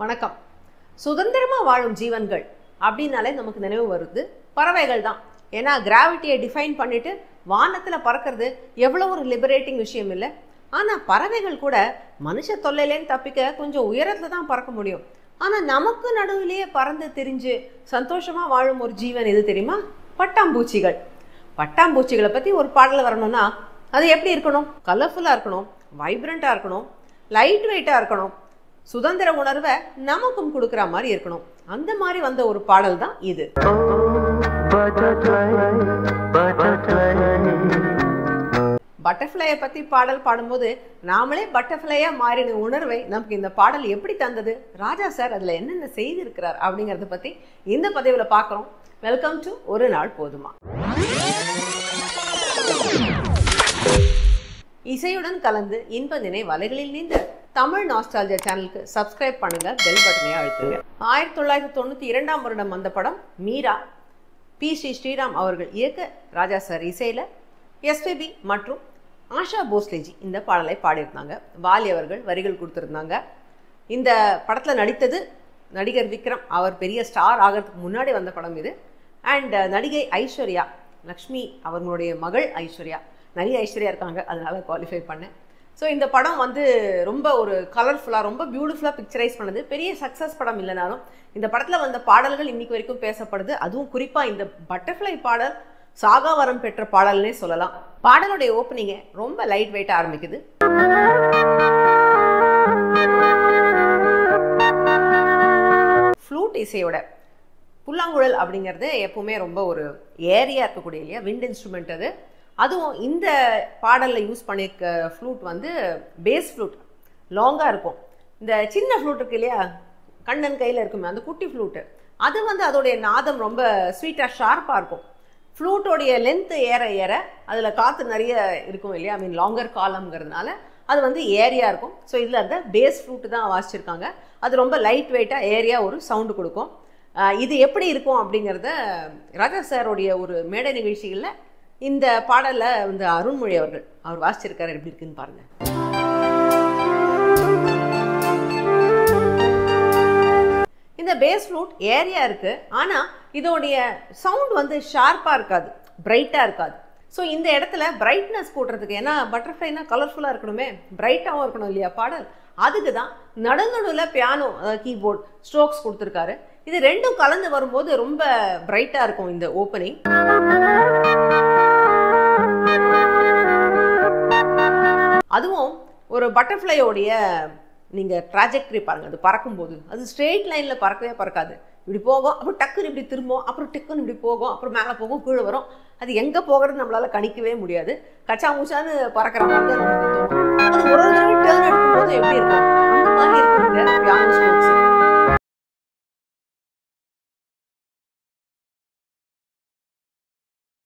வணக்கம். சுதந்திரமா வாழும் ஜீவன்கள் அப்படின்னாலே நமக்கு நினைவு வருது பறவைகள் தான். ஏன்னா கிராவிட்டியை டிஃபைன் பண்ணிட்டு வானத்தில் பறக்கிறது எவ்வளோ ஒரு லிபரேட்டிங் விஷயம் இல்லை. ஆனால் பறவைகள் கூட மனுஷ தொல்லையிலேன்னு தப்பிக்க கொஞ்சம் உயரத்தில் தான் பறக்க முடியும். ஆனால் நமக்கு நடுவிலேயே பறந்து திரிஞ்சு சந்தோஷமாக வாழும் ஒரு ஜீவன் எது தெரியுமா? பட்டாம்பூச்சிகள். பட்டாம்பூச்சிகளை பற்றி ஒரு பாடல் வரணும்னா அது எப்படி இருக்கணும்? கலர்ஃபுல்லாக இருக்கணும், வைப்ரண்ட்டாக இருக்கணும், லைட் வெயிட்டாக இருக்கணும், சுதந்திர உணர்வை நமக்கும் கொடுக்குற மாதிரி இருக்கணும். அந்த மாதிரி வந்த ஒரு பாடல் தான் இது. பட்டர்ஃப்ளையை பற்றி பாடல் பாடும்போது நாமளே பட்டர்ஃப்ளையா மாறின உணர்வை நமக்கு இந்த பாடல் எப்படி தந்தது, ராஜா சார் அதில் என்னென்ன செய்திருக்கிறார் அப்படிங்கிறத பற்றி இந்த பதிவில் பார்க்குறோம். வெல்கம் டு ஒரு நாள் போதுமா. இசையுடன் கலந்து இன்ப நினை வலைகளில் நீந்த தமிழ் நாஸ்டால்ஜியா சேனலுக்கு சப்ஸ்கிரைப் பண்ணுங்க, பெல் பட்டனை அழுத்துங்க. 1992 வருடம் வந்த படம் மீரா. பி ஸ்ரீராம் அவர்கள் இயக்க, ராஜா சார் இசையில் எஸ்பிபி மற்றும் ஆஷா போஸ்லேஜி இந்த பாடலை பாடியிருந்தாங்க. வாலி அவர்கள் வரிகள் கொடுத்துருந்தாங்க. இந்த படத்தில் நடித்தது நடிகர் விக்ரம். அவர் பெரிய ஸ்டார் ஆகிறதுக்கு முன்னாடி வந்த படம் இது. அண்ட் நடிகை ஐஸ்வர்யா லக்ஷ்மி, அவர்களுடைய மகள் ஐஸ்வர்யா. நிறைய ஐஸ்வர்யா இருக்காங்க, அதனால குவாலிஃபை பண்ணேன். ஸோ இந்த படம் வந்து ரொம்ப ஒரு கலர்ஃபுல்லாக, ரொம்ப பியூட்டிஃபுல்லாக பிக்சரைஸ் பண்ணது. பெரிய சக்ஸஸ் படம் இல்லைனாலும் இந்த படத்தில் வந்த பாடல்கள் இன்னைக்கு வரைக்கும் பேசப்படுது. அதுவும் குறிப்பாக இந்த பட்டர்ஃப்ளை பாடல் சாகாவரம் பெற்ற பாடல்னே சொல்லலாம். பாடலுடைய ஓப்பனிங்கை ரொம்ப லைட் வெயிட்டாக ஆரம்பிக்குது. ஃப்ளூட் இசையோட புல்லாங்குழல் அப்படிங்கிறது எப்பவுமே ரொம்ப ஒரு ஏரியா இருக்கக்கூடிய இல்லையா, விண்ட் இன்ஸ்ட்ருமெண்ட் அது. அதுவும் இந்த பாடலில் யூஸ் பண்ணியிருக்க ஃப்ளூட் வந்து பேஸ் ஃப்ளூட், லாங்காக இருக்கும். இந்த சின்ன ஃப்ளூட் இருக்கு இல்லையா, கண்ணன் கையில் இருக்குமே, அந்த குட்டி ஃப்ளூட்டு, அது வந்து அதோடைய நாதம் ரொம்ப ஸ்வீட்டாக ஷார்ப்பாக இருக்கும். ஃப்ளூட்டோடைய லென்த்து ஏற ஏற அதில் காற்று நிறைய இருக்கும் இல்லையா, ஐ மீன் லாங்கர் காலம்ங்கிறதுனால அது வந்து ஏரியா இருக்கும். ஸோ இதில் அந்த பேஸ் ஃப்ளூட்டு தான் வாசிச்சிருக்காங்க. அது ரொம்ப லைட் வெயிட்டாக ஏரியா ஒரு சவுண்டு கொடுக்கும். இது எப்படி இருக்கும் அப்படிங்கிறத ராஜா சாரோடைய ஒரு மேடை நிகழ்ச்சிகளில் இந்த பாடலில் வந்து அருண்மொழி அவர் வாசிச்சிருக்காரு. எப்படி இருக்குன்னு பாருங்க. இந்த பேஸ் ஃப்ளூட் ஏரியா இருக்கு, ஆனால் இதோடைய சவுண்ட் வந்து ஷார்ப்பாக இருக்காது, பிரைட்டாக இருக்காது. ஸோ இந்த இடத்துல பிரைட்னஸ் கூட்டுறதுக்கு, ஏன்னா பட்டர்ஃப்ளைனா கலர்ஃபுல்லாக இருக்கணுமே, பிரைட்டாகவும் இருக்கணும் இல்லையா பாடல், அதுக்கு தான் நடுநடுவில் பியானோ கீபோர்ட் ஸ்ட்ரோக்ஸ் கொடுத்துருக்காரு. இது ரெண்டும் கலந்து வரும்போது ரொம்ப பிரைட்டாக இருக்கும் இந்த ஓப்பனிங். அதுவும் ஒரு பட்டர்ஃப்ளையோடைய நீங்கள் ட்ராஜெக்டரி பாருங்கள். அது பறக்கும்போது அது ஸ்ட்ரெயிட் லைனில் பறக்கவே பறக்காது. இப்படி போகும், அப்புறம் டக்குன்னு இப்படி திரும்பும், அப்புறம் டக்குன்னு இப்படி போகும், அப்புறம் மேலே போகும், கீழே வரும். அது எங்கே போகிறது நம்மளால் கணிக்கவே முடியாது. கச்சா மூச்சான்னு பறக்கிற மாதிரி தான் நமக்கு தோணும். அது ஒரு தடவை டேர்ன் எடுக்கும்போது எப்படி இருக்கும், அந்த மாதிரி இருக்குங்க பியானோ ஸ்ட்ரோக்ஸ்.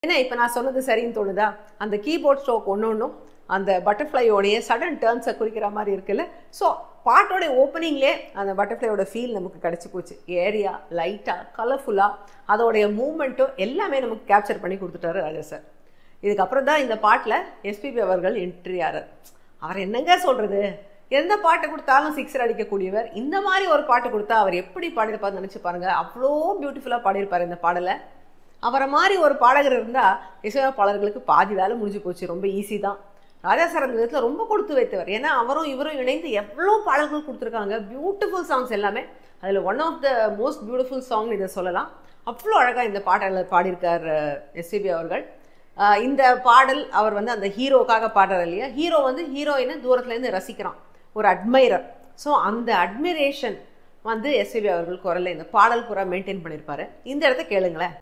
ஏன்னா இப்போ நான் சொன்னது சரின்னு தோணுதா? அந்த கீபோர்ட் ஸ்ட்ரோக் ஒன்று ஒன்றும் அந்த பட்டர்ஃப்ளையோடைய சடன் டேர்ன்ஸை குறிக்கிற மாதிரி இருக்குல்ல. ஸோ பாட்டோடைய ஓப்பனிங்லேயே அந்த பட்டர்ஃப்ளையோட ஃபீல் நமக்கு கிடச்சி போச்சு. ஏரியா லைட்டாக கலர்ஃபுல்லாக அதோடைய மூமெண்ட்டும் எல்லாமே நமக்கு கேப்சர் பண்ணி கொடுத்துட்டாரு ராஜா சார். இதுக்கப்புறம் தான் இந்த பாட்டில் எஸ்பிபி அவர்கள் என்ட்ரி ஆறார். அவர் என்னங்க சொல்கிறது, எந்த பாட்டை கொடுத்தாலும் சிக்ஸர் அடிக்கக்கூடியவர். இந்த மாதிரி ஒரு பாட்டு கொடுத்தா அவர் எப்படி பாடியிருப்பார்னு நினச்சி பாருங்கள். அவ்வளோ பியூட்டிஃபுல்லாக பாடியிருப்பார் இந்த பாடலை. அவரை மாதிரி ஒரு பாடகர் இருந்தால் இசையமைப்பாளர்களுக்கு பாதி வேலை முடிஞ்சு போச்சு. ரொம்ப ஈஸி தான். ராஜா சார் அந்த விதத்தில் ரொம்ப கொடுத்து வைத்தவர். ஏன்னா அவரும் இவரும் இணைந்து எவ்வளோ பாடல்கள் கொடுத்துருக்காங்க, பியூட்டிஃபுல் சாங்ஸ் எல்லாமே. அதில் one of the most beautiful song இதை சொல்லலாம். அவ்வளோ அழகாக இந்த பாடலில் பாடியிருக்கார் எஸ்பிபி அவர்கள். இந்த பாடல் அவர் வந்து அந்த ஹீரோக்காக பாடுறார் இல்லையா, ஹீரோ வந்து ஹீரோயினை தூரத்துலேருந்து ரசிக்கிறான், ஒரு அட்மைரர். ஸோ அந்த அட்மிரேஷன் வந்து எஸ்பிபி அவர்கள் குரலில் இந்த பாடல் பூரா மெயின்டைன் பண்ணியிருப்பாரு. இந்த இடத்த கேளுங்களேன்.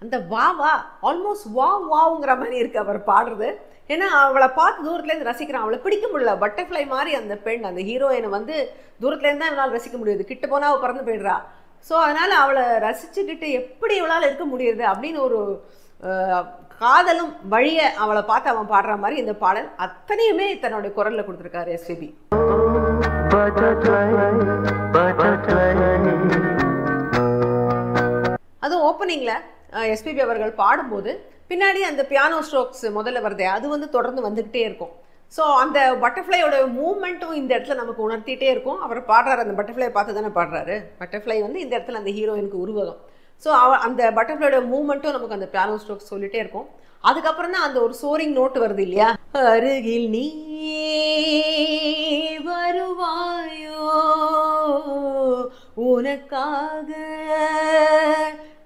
அந்த வா வா ஆல்மோஸ்ட் வா வாவுங்கிற மாதிரி இருக்கு அவர் பாடுறது. ஏன்னா அவளை பார்த்து தூரத்துலேருந்து ரசிக்கிறான், அவளை பிடிக்க முடியல. பட்டர்ஃப்ளை மாதிரி அந்த பெண், அந்த ஹீரோயினை வந்து தூரத்துலேருந்து தான் இவளால் ரசிக்க முடியுது. கிட்ட போனால் அவள் பறந்து போயிடுறா. ஸோ அதனால் அவளை ரசிச்சுக்கிட்டு எப்படி இவளால் இருக்க முடியுது அப்படின்னு ஒரு காதலும் வழிய அவளை பார்த்து அவன் பாடுற மாதிரி இந்த பாடல் அத்தனையுமே தன்னுடைய குரலில் கொடுத்துருக்காரு எஸ்பிபி. அதுவும் ஓப்பனிங்கில் எஸ்பிபி அவர்கள் பாடும்போது பின்னாடி அந்த பியானோ ஸ்ட்ரோக்ஸ் முதல்ல வருதே, அது வந்து தொடர்ந்து வந்துக்கிட்டே இருக்கும். ஸோ அந்த பட்டர்ஃப்ளையோட மூமெண்ட்டும் இந்த இடத்துல நமக்கு உணர்த்திட்டே இருக்கும். அவர் பாடுறாரு, அந்த பட்டர்ஃப்ளையை பார்த்து தானே பாடுறாரு. பட்டர்ஃப்ளை வந்து இந்த இடத்துல அந்த ஹீரோயினுக்கு உருவகம். ஸோ அந்த பட்டர்ஃப்ளையோட மூமெண்ட்டும் நமக்கு அந்த பியானோ ஸ்ட்ரோக்ஸ் சொல்லிட்டே இருக்கும். அதுக்கப்புறம் தான் அந்த ஒரு சோரிங் நோட்டு வருது இல்லையா, அருகில் நீ வருவாயோ உனக்காக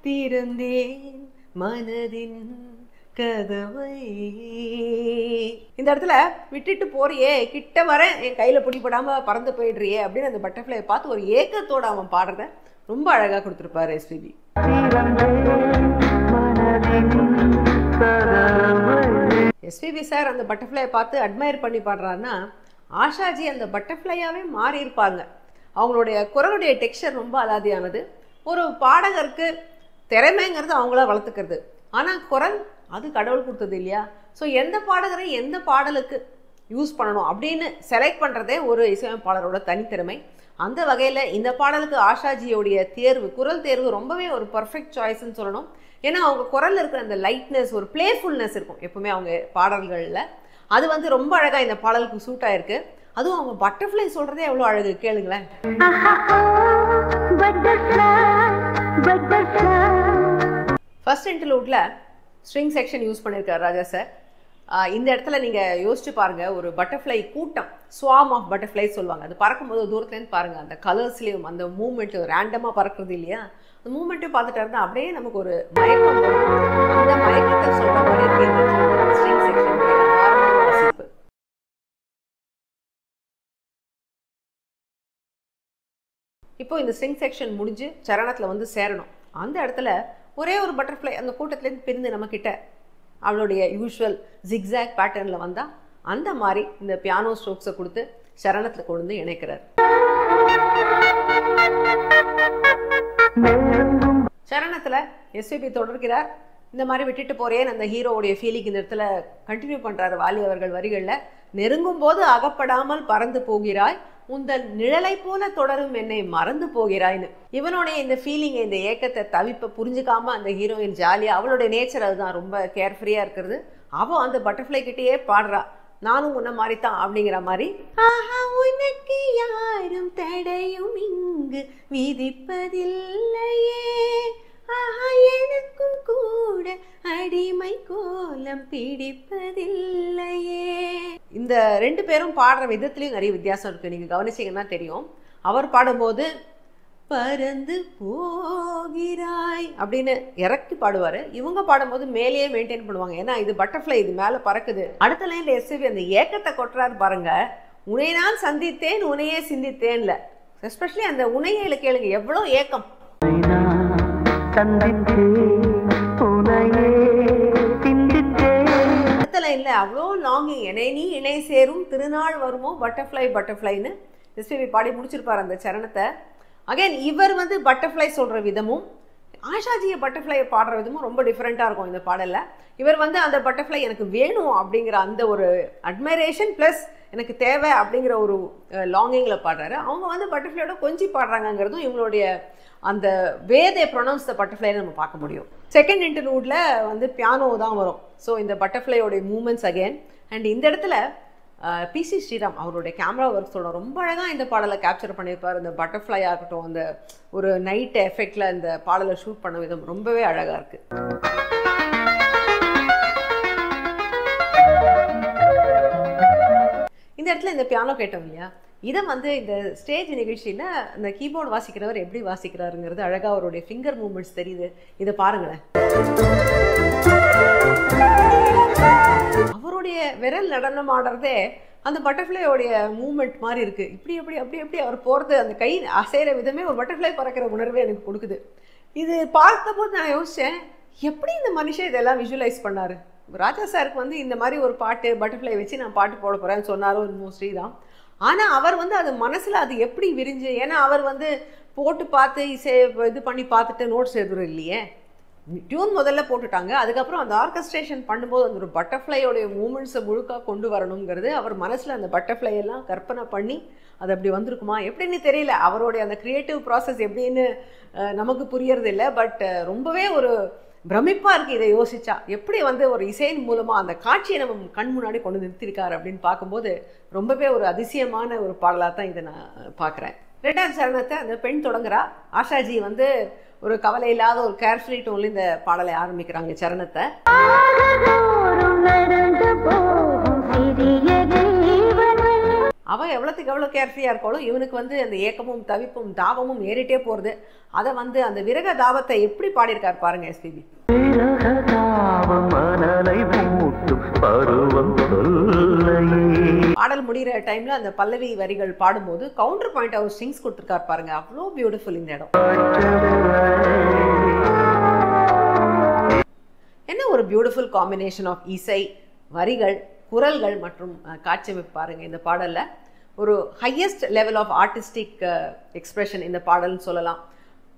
திறந்தேன் மனதின் கதவை. இந்த இடத்துல விட்டுட்டு போறியே, கிட்ட வர என் கையில பிடிபடாம பறந்து போயிடுறியே அப்படின்னு அந்த பட்டர்ஃப்ளையை பார்த்து ஒரு ஏக்கத்தோட அவன் பாடுறத ரொம்ப அழகா கொடுத்துருப்பாரு எஸ்பிபி. எஸ்பிபி சார் அந்த பட்டர்ஃப்ளையை பார்த்து அட்மையர் பண்ணி பாடுறாருன்னா, ஆஷாஜி அந்த பட்டர்ஃப்ளையாவே மாறி இருப்பாங்க. அவங்களுடைய குரலுடைய டெக்ஸ்சர் ரொம்ப அலாதியானது. ஒரு பாடகருக்கு திறமைங்கிறது அவங்கள வளர்த்துக்கிறது, ஆனால் குரல் அது கடவுள் கொடுத்தது இல்லையா. ஸோ எந்த பாடகரை எந்த பாடலுக்கு யூஸ் பண்ணணும் அப்படின்னு செலக்ட் பண்ணுறதே ஒரு இசையமைப்பாளரோட தனித்திறமை. அந்த வகையில் இந்த பாடலுக்கு ஆஷாஜியோடைய தேர்வு, குரல் தேர்வு ரொம்பவே ஒரு பர்ஃபெக்ட் சாய்ஸ்ன்னு சொல்லணும். ஏன்னா அவங்க குரலில் இருக்கிற அந்த லைட்னஸ், ஒரு பிளேஃபுல்னஸ் இருக்கும் எப்பவுமே அவங்க பாடல்களில். அது வந்து ரொம்ப அழகாக இந்த பாடலுக்கு சூட் ஆயிருக்கு. அதுவும் அவங்க பட்டர்ஃப்ளை சொல்கிறதே எவ்வளோ அழகு, கேளுங்களேன். ஃபர்ஸ்ட் இன்டர்லூட்ல ஸ்ட்ரிங் செக்ஷன் யூஸ் பண்ணியிருக்காரு ராஜா சார். இந்த இடத்துல நீங்கள் யோசிச்சு பாருங்கள், ஒரு பட்டர்ஃப்ளை கூட்டம், ஸ்வாம் ஆஃப் பட்டர்ஃப்ளை சொல்லுவாங்க, அது பறக்கும்போது தூரத்துலேருந்து பாருங்கள், அந்த கலர்ஸ்லேயும் அந்த மூமெண்ட்டு ரேண்டமாக பறக்கிறது இல்லையா, அந்த மூமெண்ட்டும் பார்த்துட்டு இருந்தால் அப்படியே நமக்கு ஒரு மயக்கம் வரும். அந்த மயக்கத்தை சொல்கிற மாதிரி இருக்கு ஸ்ட்ரிங் செக்ஷன் வாசிப்பு. இப்போ இந்த ஸ்ட்ரிங் செக்ஷன் முடிஞ்சு சரணத்தில் வந்து சேரணும். அந்த இடத்துல ஒரே ஒரு பட்டர்ஃப்ளை அந்த கூட்டத்துலேருந்து பிரிந்து நம்மக்கிட்ட அவளுடைய யூஷுவல் ஜிக்ஸாக் பேட்டர்னில் வந்தால் அந்த மாதிரி இந்த பியானோ ஸ்ட்ரோக்ஸை கொடுத்து சரணத்தில் கொண்டு வந்து இணைக்கிறார். சரணத்தில் எஸ்பிபி தொடர்கிறார். இந்த மாதிரி விட்டுட்டு போறேன் அந்த ஹீரோவுடைய ஃபீலிங் இந்த இடத்துல கண்டினியூ பண்ணுறாரு வாலி அவர்கள் வரிகளில். நெருங்கும் போது அகப்படாமல் பறந்து போகிறாய், உந்தன் நிழலை போல தொடரும் என்னை மறந்து போகிறாய்னு. இவனுடைய இந்த ஃபீலிங்கை, இந்த ஏக்கத்தை, தவிப்பை புரிஞ்சுக்காம அந்த ஹீரோயின் ஜாலியாக, அவளுடைய நேச்சர் அதுதான், ரொம்ப கேர்ஃப்ரீயாக இருக்கிறது. அவள் அந்த பட்டர்ஃப்ளை கிட்டேயே பாடுறா, நானும் உன்ன மாதிரி தான் அப்படிங்கிற மாதிரி. ஆஹா உனக்கு யாரும் தடையும் இங்கு விதிப்பதில்லையே, ஆஹா எனக்கும் கூட அடிமை கோலம் பிடிப்பதில்லையே. இந்த ரெண்டு பேரும் பாடுற விதத்துலையும் நிறைய வித்தியாசம் இருக்கு. நீங்க கவனிச்சீங்கன்னா தெரியும். அவர் பாடும்போது பறந்து போகிறாய் அப்படின்னு இறக்கி பாடுவாரு, இவங்க பாடும்போது மேலேயே மெயின்டைன் பண்ணுவாங்க. ஏன்னா இது பட்டர்ஃப்ளை, இது மேல பறக்குது. அடுத்த லைன்ல எஸ்பிபி அந்த ஏக்கத்தை கொட்டுறாரு பாருங்க, உன்னை நான் சந்தித்தேன் உன்னையே சிந்தித்தேன்ல. எஸ்பெஷலி அந்த உன்னையில கேளுங்க, எவ்வளோ ஏக்கம். அடுத்த லைன்ல அவ்வளோ லாங்கிங், என்னை நீ இணை சேரும் திருநாள் வருமோ பட்டர்ஃப்ளை பட்டர்ஃப்ளைன்னு எஸ்பிபி பாடி முடிச்சிருப்பார் அந்த சரணத்தை. அகைன் இவர் வந்து பட்டர்ஃப்ளை சொல்கிற விதமும் ஆஷாஜியை பட்டர்ஃப்ளையை பாடுற விதமும் ரொம்ப டிஃப்ரெண்ட்டாக இருக்கும் இந்த பாடலில். இவர் வந்து அந்த பட்டர்ஃப்ளை எனக்கு வேணும் அப்படிங்கிற அந்த ஒரு அட்மைரேஷன் ப்ளஸ் எனக்கு தேவை அப்படிங்கிற ஒரு லாங்கிங்கில் பாடுறாரு. அவங்க வந்து பட்டர்ஃப்ளையோட கொஞ்சம் பாடுறாங்கங்கிறதும் இவங்களுடைய அந்த வே தே ப்ரொனவுன்ஸ் த பட்டர்ஃப்ளைன்னு நம்ம பார்க்க முடியும். செகண்ட் இன்டர்லூடில் வந்து பியானோ தான் வரும். ஸோ இந்த பட்டர்ஃப்ளையோடைய மூமெண்ட்ஸ் அகேன். அண்ட் இந்த இடத்துல பிசி ஸ்ரீராம் அவருடைய கேமரா ஒர்க்ஸோட ரொம்ப அழகாக இந்த பாடலை கேப்சர் பண்ணியிருப்பார். இந்த பட்டர்ஃப்ளை ஆகட்டும், அந்த ஒரு நைட் எஃபெக்டில் இந்த பாடலை ஷூட் பண்ண விதம் ரொம்பவே அழகாக இருக்குது. இந்த இடத்துல இந்த பியானோ கேட்டோம் இல்லையா, இதை வந்து இந்த ஸ்டேஜ் நிகழ்ச்சியில் இந்த கீபோர்டு வாசிக்கிறவர் எப்படி வாசிக்கிறாருங்கிறது அழகாக அவருடைய ஃபிங்கர் மூமெண்ட்ஸ் தெரியுது. இதை பாருங்களேன், அவருடைய விரல் நடனம் ஆடுறதே அந்த பட்டர்ஃப்ளையோடைய மூமெண்ட் மாதிரி இருக்குது. இப்படி எப்படி அப்படி எப்படி அவர் போகிறது, அந்த கை அசைகிற விதமே ஒரு பட்டர்ஃப்ளை பறக்கிற உணர்வே எனக்கு கொடுக்குது. இது பார்த்தபோது நான் யோசித்தேன், எப்படி இந்த மனுஷன் இதெல்லாம் விஷுவலைஸ் பண்ணார். ராஜா சாருக்கு வந்து இந்த மாதிரி ஒரு பாட்டு பட்டர்ஃப்ளை வச்சு நான் பாட்டு போட போகிறேன்னு சொன்னாரோ மோஸ்ட்லி தான். ஆனால் அவர் வந்து அது மனசில் அது எப்படி விரிஞ்சு, ஏன்னா அவர் வந்து போட்டு பார்த்து இது பண்ணி பார்த்துட்டு நோட்ஸ் எழுதுறோம் இல்லையே, டியூன் முதல்ல போட்டுட்டாங்க. அதுக்கப்புறம் அந்த ஆர்கஸ்ட்ரேஷன் பண்ணும்போது அந்த ஒரு பட்டர்ஃப்ளையோடைய மூமெண்ட்ஸை முழுக்காக கொண்டு வரணுங்கிறது அவர் மனசில் அந்த பட்டர்ஃப்ளை எல்லாம் கற்பனை பண்ணி அது அப்படி வந்திருக்குமா எப்படின்னு தெரியல. அவருடைய அந்த க்ரியேட்டிவ் ப்ராசஸ் எப்படின்னு நமக்கு புரியறது இல்லை. பட் ரொம்பவே ஒரு பிரமிப்பாக இருக்குது இதை யோசிச்சா. எப்படி வந்து ஒரு இசையின் மூலமாக அந்த காட்சியை நம்ம கண் முன்னாடி கொண்டு நிறுத்திருக்காரு அப்படின்னு பார்க்கும்போது ரொம்பவே ஒரு அதிசயமான ஒரு பாடலாக தான் இதை நான் பார்க்குறேன். 2ஆம் சரணத்தை அந்த பெண் தொடங்குறா. ஆஷாஜி வந்து ஒரு கவலை இல்லாத ஒரு கேர்ஃப்ரீ டோன்ல இந்த பாடலை ஆரம்பிக்கிறாங்க சரணத்தை. அவன் எவ்வளோத்துக்கு எவ்வளோ கேர்ஃப்ரீயாக இருக்காலும் இவனுக்கு வந்து அந்த ஏக்கமும் தவிப்பும் தாபமும் ஏறிட்டே போகிறது. அதை வந்து அந்த விரக தாபத்தை எப்படி பாடியிருக்காரு பாருங்க எஸ்பிபி. பாடல் முடிகிற டைம்ல அந்த பல்லவி வரிகள் பாடும்போது கவுண்டர் பாயிண்ட் அவர் ஸ்ட்ரிங்ஸ் கொடுத்துருக்காரு பாருங்க. அவ்வளோ பியூட்டிஃபுல் இந்த இடம். என்ன ஒரு பியூட்டிஃபுல் காம்பினேஷன் ஆஃப் இசை, வரிகள், குரல்கள் மற்றும் காட்சியமைப்பு பாருங்க. இந்த பாடல்ல ஒரு highest level of artistic expression இந்த பாடல்னு சொல்லலாம்.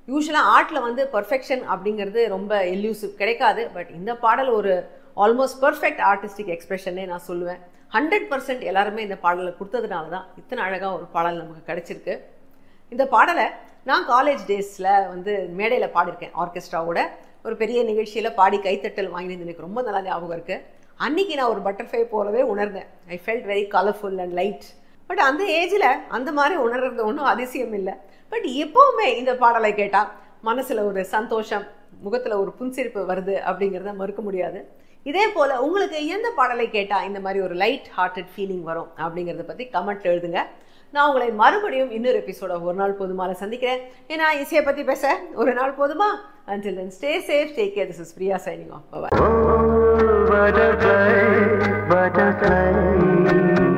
யூஸ்வலாக ஆர்ட்டில் வந்து பர்ஃபெக்ஷன் அப்படிங்கிறது ரொம்ப எல்யூசிவ் கிடைக்காது. பட் இந்த பாடல் ஒரு ஆல்மோஸ்ட் பர்ஃபெக்ட் ஆர்டிஸ்டிக் எக்ஸ்பிரஷனே நான் சொல்லுவேன். 100% எல்லாருமே இந்த பாடலை கொடுத்ததுனால தான் இத்தனை அழகாக ஒரு பாடல் நமக்கு கிடைச்சிருக்கு. இந்த பாடலை நான் காலேஜ் டேஸில் வந்து மேடையில் பாடியிருக்கேன். ஆர்கெஸ்ட்ராவோட ஒரு பெரிய நிகழ்ச்சியில் பாடி கைத்தட்டல் வாங்கினது எனக்கு ரொம்ப நல்லா ஞாபகம் இருக்குது. அன்றைக்கி நான் ஒரு பட்டர்ஃப்ளை போலவே உணர்ந்தேன். I felt very colourful and light. But அந்த ஏஜில் அந்த மாதிரி உணர்றது ஒன்றும் அதிசயம் இல்லை. பட் எப்போவுமே இந்த பாடலை கேட்டால் மனசில் ஒரு சந்தோஷம், முகத்தில் ஒரு புன்சிரிப்பு வருது அப்படிங்கிறத மறுக்க முடியாது. இதே போல் உங்களுக்கு எந்த பாடலை கேட்டால் இந்த மாதிரி ஒரு லைட் ஹார்ட்டட் ஃபீலிங் வரும் அப்படிங்கிறத பற்றி கமெண்ட்டில் எழுதுங்க. நான் உங்களை மறுபடியும் இன்னொரு எபிசோட ஒரு நாள் போதுமால சந்திக்கிறேன். ஏன்னா இசையை பற்றி பேச ஒரு நாள் போதுமா? Until then, stay safe, take care. This is Priya signing off. Bye-bye. Oh, butterfly, butterfly.